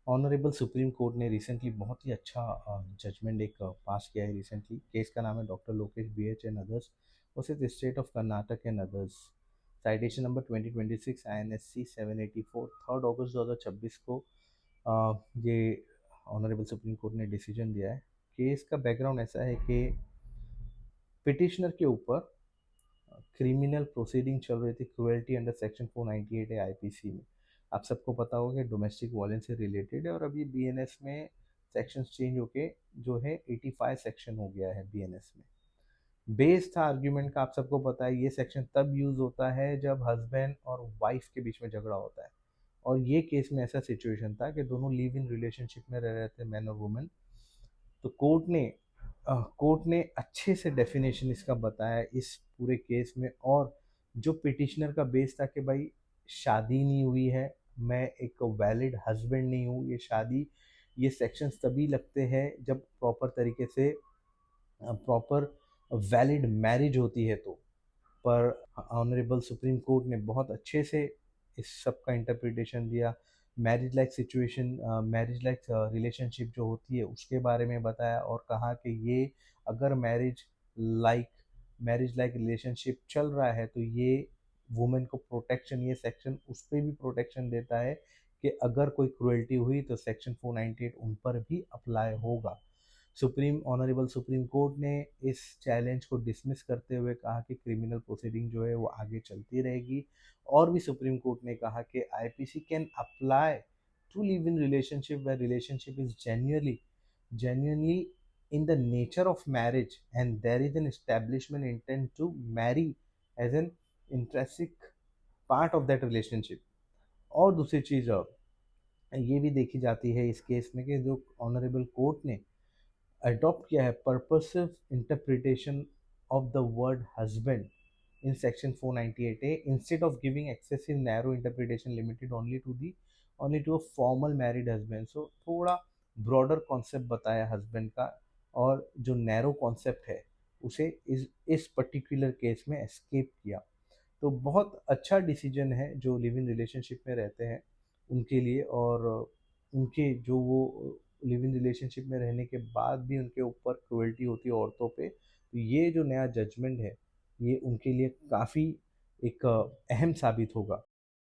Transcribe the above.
Honourable supreme court ने recently बहुत ही अच्छा जजमेंट एक पास किया है रिसेंटली। केस का नाम है doctor Lokesh BH and others versus state of Karnataka and others. Citation number 2026 INSC 784, 3 अगस्त 2026 को ये ऑनरेबल सुप्रीम कोर्ट ने डिसीजन दिया है। केस का बैकग्राउंड ऐसा है कि पिटिशनर के ऊपर क्रिमिनल प्रोसीडिंग चल रही थी, क्रुएल्टी अंडर सेक्शन 498 है IPC में। आप सबको पता होगा कि डोमेस्टिक वायलेंस से रिलेटेड है, और अभी BNS में सेक्शंस चेंज होके जो है 85 सेक्शन हो गया है BNS में। बेस था आर्ग्यूमेंट का, आप सबको पता है ये सेक्शन तब यूज होता है जब हस्बैंड और वाइफ के बीच में झगड़ा होता है। और ये केस में ऐसा सिचुएशन था कि दोनों लिव इन रिलेशनशिप में रह रहे थे, मैन और वुमेन। तो कोर्ट ने अच्छे से डेफिनेशन इसका बताया इस पूरे केस में। और जो पिटिशनर का बेस था कि भाई शादी नहीं हुई है, मैं एक वैलिड हस्बैंड नहीं हूँ, ये शादी, ये सेक्शंस तभी लगते हैं जब प्रॉपर तरीके से प्रॉपर वैलिड मैरिज होती है। तो पर ऑनरेबल सुप्रीम कोर्ट ने बहुत अच्छे से इस सब का इंटरप्रिटेशन दिया। Marriage like situation, marriage like relationship जो होती है उसके बारे में बताया, और कहा कि ये अगर लाइक मैरिज लाइक रिलेशनशिप चल रहा है तो ये वुमेन को प्रोटेक्शन, ये सेक्शन उस पर भी प्रोटेक्शन देता है कि अगर कोई क्रुएल्टी हुई तो सेक्शन 498 उन पर भी अप्लाई होगा। ऑनरेबल सुप्रीम कोर्ट ने इस चैलेंज को डिसमिस करते हुए कहा कि क्रिमिनल प्रोसीडिंग जो है वो आगे चलती रहेगी। और भी सुप्रीम कोर्ट ने कहा कि IPC can apply to live in relationship where relationship is genuinely in the nature of marriage and there is an establishment intent to marry as an intrinsic part of that relationship। और दूसरी चीज़ ये भी देखी जाती है इस case में कि जो ऑनरेबल कोर्ट ने अडॉप्ट किया है purposive interpretation of the word husband in section 498A instead of giving excessive narrow interpretation limited only to a formal married husband। so थोड़ा broader concept बताया husband का, और जो narrow concept है उसे इस particular केस में escape किया। तो बहुत अच्छा डिसीजन है जो लिव इन रिलेशनशिप में रहते हैं उनके लिए, और उनके जो वो लिव इन रिलेशनशिप में रहने के बाद भी उनके ऊपर क्रुएल्टी होती है औरतों पे, तो ये जो नया जजमेंट है ये उनके लिए काफ़ी एक अहम साबित होगा।